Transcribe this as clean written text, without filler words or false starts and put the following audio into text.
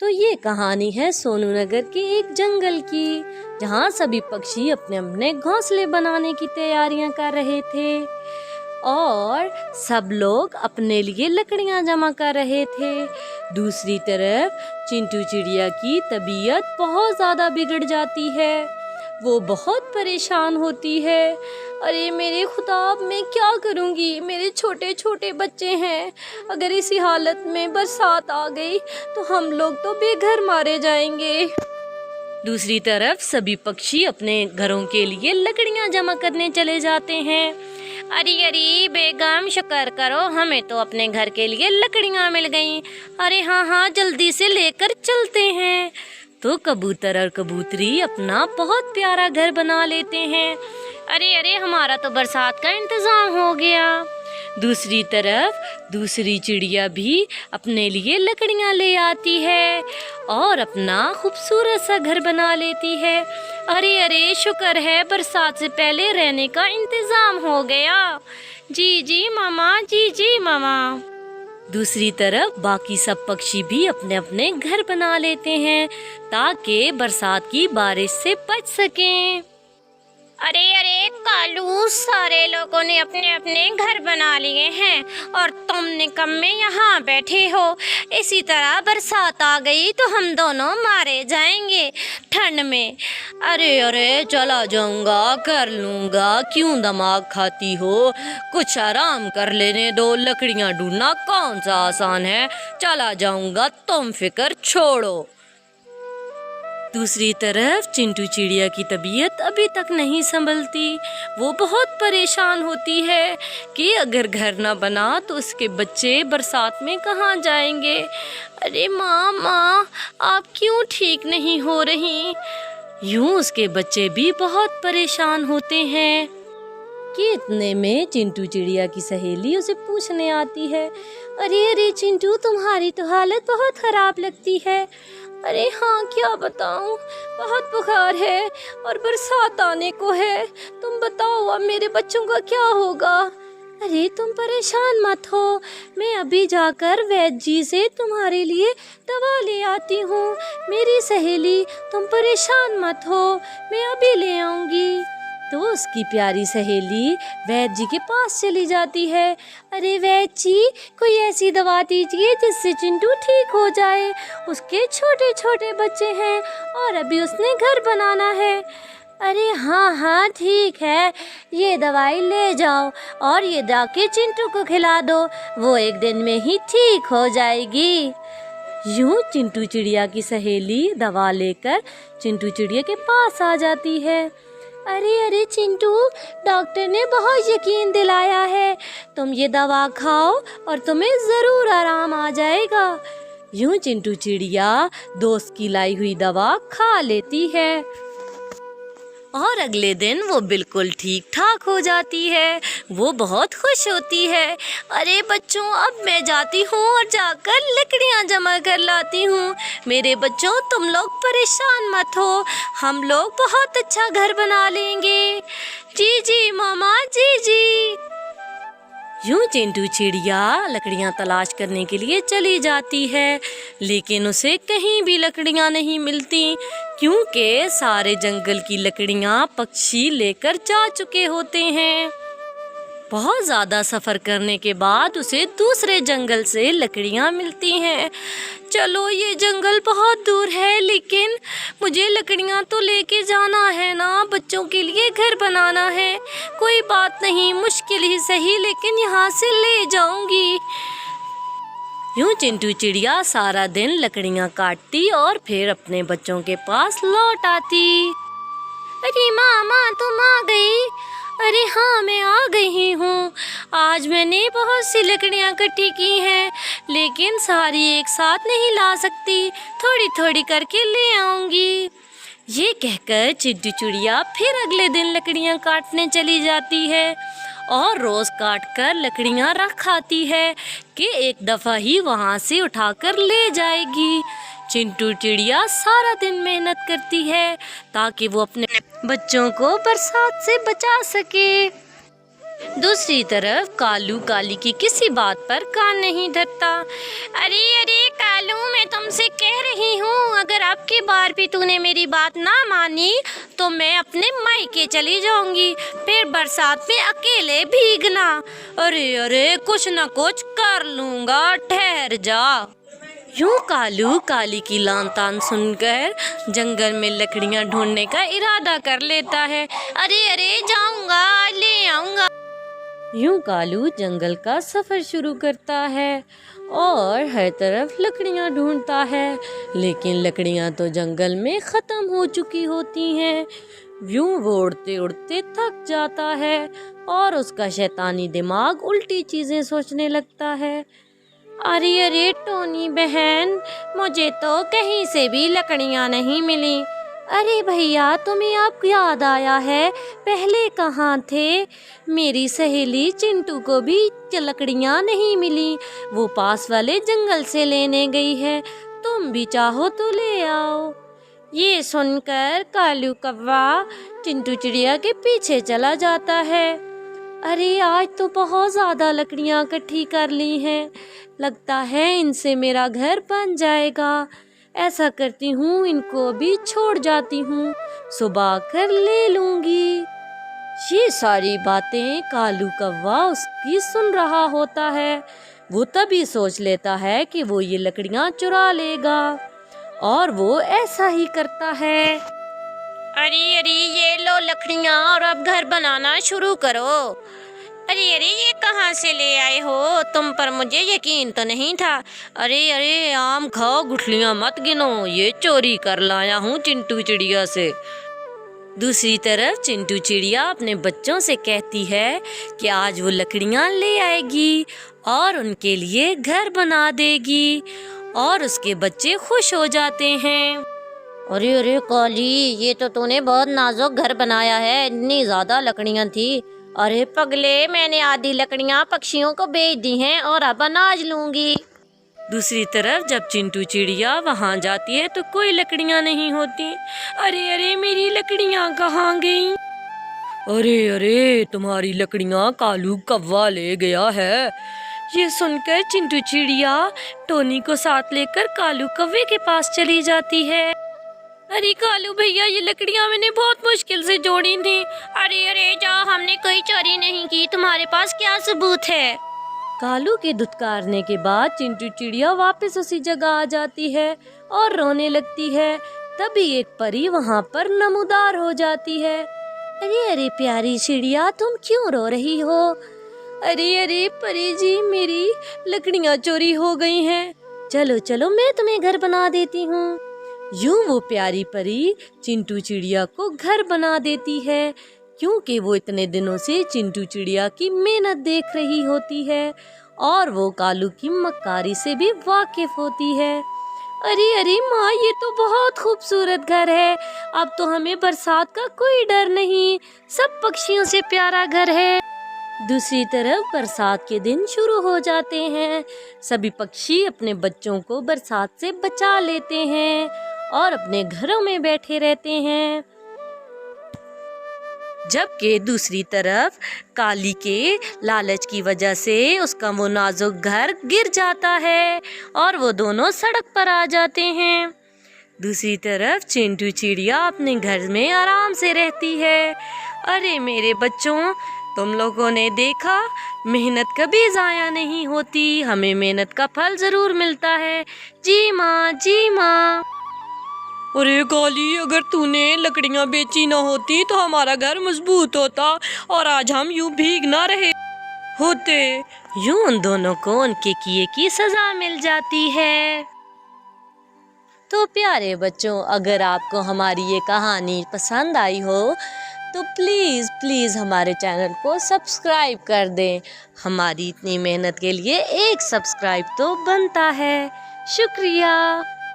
तो ये कहानी है सोनू नगर के एक जंगल की, जहाँ सभी पक्षी अपने अपने घोंसले बनाने की तैयारियां कर रहे थे और सब लोग अपने लिए लकड़ियां जमा कर रहे थे। दूसरी तरफ चिंटू चिड़िया की तबीयत बहुत ज़्यादा बिगड़ जाती है। वो बहुत परेशान होती है। अरे मेरे खुदा, अब मैं क्या करूँगी? मेरे छोटे छोटे बच्चे हैं। अगर इसी हालत में बरसात आ गई तो हम लोग तो बेघर मारे जाएंगे। दूसरी तरफ सभी पक्षी अपने घरों के लिए लकड़ियां जमा करने चले जाते हैं। अरे अरे बेगम, शुक्र करो, हमें तो अपने घर के लिए लकड़ियां मिल गईं। अरे हाँ हाँ, जल्दी से लेकर चलते हैं। तो कबूतर और कबूतरी अपना बहुत प्यारा घर बना लेते हैं। अरे अरे, हमारा तो बरसात का इंतजाम हो गया। दूसरी तरफ दूसरी चिड़िया भी अपने लिए लकड़ियां ले आती है और अपना खूबसूरत सा घर बना लेती है। अरे अरे, शुक्र है बरसात से पहले रहने का इंतजाम हो गया। जी जी मामा, जी जी मामा। दूसरी तरफ बाकी सब पक्षी भी अपने अपने घर बना लेते हैं ताकि बरसात की बारिश से बच सकें। अरे अरे कालू, सारे लोगों ने अपने अपने घर बना लिए हैं और तुम निकम्मे यहाँ बैठे हो। इसी तरह बरसात आ गई तो हम दोनों मारे जाएंगे ठंड में। अरे अरे, चला जाऊंगा, कर लूंगा, क्यों दिमाग खाती हो? कुछ आराम कर लेने दो। लकड़ियां ढूंढना कौन सा आसान है? चला जाऊंगा, तुम फिक्र छोड़ो। दूसरी तरफ चिंटू चिड़िया की तबीयत अभी तक नहीं संभलती। वो बहुत परेशान होती है कि अगर घर न बना तो उसके बच्चे बरसात में कहाँ जाएंगे। अरे माँ माँ, आप क्यों ठीक नहीं हो रही? यूं उसके बच्चे भी बहुत परेशान होते हैं कि इतने में चिंटू चिड़िया की सहेली उसे पूछने आती है। अरे अरे चिंटू, तुम्हारी तो हालत बहुत खराब लगती है। अरे हाँ, क्या बताऊँ, बहुत बुखार है और बरसात आने को है। तुम बताओ अब मेरे बच्चों का क्या होगा? अरे तुम परेशान मत हो, मैं अभी जाकर वैद्य जी से तुम्हारे लिए दवा ले आती हूँ। मेरी सहेली, तुम परेशान मत हो, मैं अभी ले आऊँगी। तो उसकी प्यारी सहेली वैद्य जी के पास चली जाती है। अरे वैद्य जी, कोई ऐसी दवा दीजिए जिससे चिंटू ठीक हो जाए। उसके छोटे छोटे बच्चे हैं और अभी उसने घर बनाना है। अरे हाँ हाँ ठीक है, ये दवाई ले जाओ और ये जाके चिंटू को खिला दो, वो एक दिन में ही ठीक हो जाएगी। यूं चिंटू चिड़िया की सहेली दवा लेकर चिंटू चिड़िया के पास आ जाती है। अरे अरे चिंटू, डॉक्टर ने बहुत यकीन दिलाया है, तुम ये दवा खाओ और तुम्हें ज़रूर आराम आ जाएगा। यूं चिंटू चिड़िया दोस्त की लाई हुई दवा खा लेती है और अगले दिन वो बिल्कुल ठीक ठाक हो जाती है। वो बहुत खुश होती है। अरे बच्चों, अब मैं जाती हूँ और जाकर लकड़ियाँ जमा कर लाती हूँ। मेरे बच्चों, तुम लोग परेशान मत हो, हम लोग बहुत अच्छा घर बना लेंगे। जी जी मामा, जी जी। यूं चिंटू चिड़िया लकड़ियां तलाश करने के लिए चली जाती है, लेकिन उसे कहीं भी लकड़ियां नहीं मिलती क्योंकि सारे जंगल की लकड़ियां पक्षी लेकर जा चुके होते हैं। बहुत ज़्यादा सफ़र करने के बाद उसे दूसरे जंगल से लकड़ियां मिलती हैं। चलो, ये जंगल बहुत दूर है, लेकिन मुझे लकड़ियां तो लेके जाना है ना, बच्चों के लिए घर बनाना है। कोई बात नहीं, मुश्किल ही सही, लेकिन यहाँ से ले जाऊंगी। यूं चिंटू चिड़िया सारा दिन लकड़ियां काटती और फिर अपने बच्चों के पास लौट आती। अरे मामा, तुम आ गई? अरे हाँ, मैं आ गई हूँ। आज मैंने बहुत सी लकड़ियाँ इकट्ठी की हैं, लेकिन सारी एक साथ नहीं ला सकती, थोड़ी थोड़ी करके ले आऊँगी। ये कहकर चिंटू चिड़िया फिर अगले दिन लकड़ियाँ काटने चली जाती है और रोज़ काट कर लकड़ियाँ रख आती है कि एक दफ़ा ही वहाँ से उठाकर ले जाएगी। चिंटू चिड़िया सारा दिन मेहनत करती है ताकि वो अपने बच्चों को बरसात से बचा सके। दूसरी तरफ कालू काली की किसी बात पर कान नहीं धरता। अरे अरे कालू, मैं तुमसे कह रही हूँ, अगर अब की बार भी तूने मेरी बात ना मानी तो मैं अपने मायके चली जाऊंगी, फिर बरसात में अकेले भीगना। अरे अरे कुछ न कुछ कर लूँगा, ठहर जा। यूं कालू काली की लान तान सुनकर जंगल में लकड़ियां ढूंढने का इरादा कर लेता है। अरे अरे जाऊंगा, ले आऊंगा। यूं कालू जंगल का सफर शुरू करता है और हर तरफ लकड़ियां ढूंढता है, लेकिन लकड़ियां तो जंगल में खत्म हो चुकी होती हैं। यूं वो उड़ते उड़ते थक जाता है और उसका शैतानी दिमाग उल्टी चीजें सोचने लगता है। अरे अरे टोनी बहन, मुझे तो कहीं से भी लकड़ियाँ नहीं मिली। अरे भैया, तुम्हें अब याद आया है पहले कहाँ थे? मेरी सहेली चिंटू को भी लकड़ियाँ नहीं मिली, वो पास वाले जंगल से लेने गई है। तुम भी चाहो तो ले आओ। ये सुनकर कालू कौवा चिंटू चिड़िया के पीछे चला जाता है। अरे आज तो बहुत ज़्यादा लकड़ियाँ इकट्ठी कर ली हैं, लगता है इनसे मेरा घर बन जाएगा। ऐसा करती हूँ, इनको अभी छोड़ जाती हूँ, सुबह कर ले लूँगी। ये सारी बातें कालू कौवा उसकी सुन रहा होता है। वो तभी सोच लेता है कि वो ये लकड़ियाँ चुरा लेगा और वो ऐसा ही करता है। अरे अरे ये लो लकड़ियाँ और अब घर बनाना शुरू करो। अरे अरे ये कहाँ से ले आए हो? तुम पर मुझे यकीन तो नहीं था। अरे अरे आम खाओ, गुठलियाँ मत गिनो, ये चोरी कर लाया हूँ चिंटू चिड़िया से। दूसरी तरफ चिंटू चिड़िया अपने बच्चों से कहती है कि आज वो लकड़ियाँ ले आएगी और उनके लिए घर बना देगी और उसके बच्चे खुश हो जाते हैं। अरे अरे काली, ये तो तूने बहुत नाजुक घर बनाया है, इतनी ज्यादा लकड़ियाँ थी। अरे पगले, मैंने आधी लकड़ियाँ पक्षियों को बेच दी हैं और अब अनाज लूंगी। दूसरी तरफ जब चिंटू चिड़िया वहाँ जाती है तो कोई लकड़ियाँ नहीं होती। अरे अरे मेरी लकड़ियाँ कहाँ गईं? अरे अरे तुम्हारी लकड़ियाँ कालू कौवा ले गया है। ये सुनकर चिंटू चिड़िया टोनी को साथ लेकर कालू कौवे के पास चली जाती है। अरे कालू भैया, ये लकड़ियाँ मैंने बहुत मुश्किल से जोड़ी थी। अरे अरे जाओ, हमने कोई चोरी नहीं की, तुम्हारे पास क्या सबूत है? कालू के धुतकारने के बाद चिंटू चिड़िया वापस उसी जगह आ जाती है और रोने लगती है। तभी एक परी वहाँ पर नमूदार हो जाती है। अरे अरे प्यारी चिड़िया, तुम क्यों रो रही हो? अरे अरे परी जी, मेरी लकड़ियाँ चोरी हो गई हैं। चलो चलो, मैं तुम्हें घर बना देती हूँ। यूं वो प्यारी परी चिंटू चिड़िया को घर बना देती है, क्योंकि वो इतने दिनों से चिंटू चिड़िया की मेहनत देख रही होती है और वो कालू की मक्कारी से भी वाकिफ होती है। अरे अरे माँ, ये तो बहुत खूबसूरत घर है। अब तो हमें बरसात का कोई डर नहीं, सब पक्षियों से प्यारा घर है। दूसरी तरफ बरसात के दिन शुरू हो जाते हैं। सभी पक्षी अपने बच्चों को बरसात से बचा लेते हैं और अपने घरों में बैठे रहते हैं। जबकि दूसरी तरफ काली के लालच की वजह से उसका वो नाजुक घर गिर जाता है और वो दोनों सड़क पर आ जाते हैं। दूसरी तरफ चिंटू चिड़िया अपने घर में आराम से रहती है। अरे मेरे बच्चों, तुम लोगों ने देखा, मेहनत कभी ज़ाया नहीं होती, हमें मेहनत का फल ज़रूर मिलता है। जी माँ, जी माँ। अरे काली, अगर तूने लकड़ियाँ बेची ना होती तो हमारा घर मजबूत होता और आज हम यूं भीग ना रहे होते। यूं उन दोनों को उनके किए की सजा मिल जाती है। तो प्यारे बच्चों, अगर आपको हमारी ये कहानी पसंद आई हो तो प्लीज़ प्लीज़ हमारे चैनल को सब्सक्राइब कर दें। हमारी इतनी मेहनत के लिए एक सब्सक्राइब तो बनता है। शुक्रिया।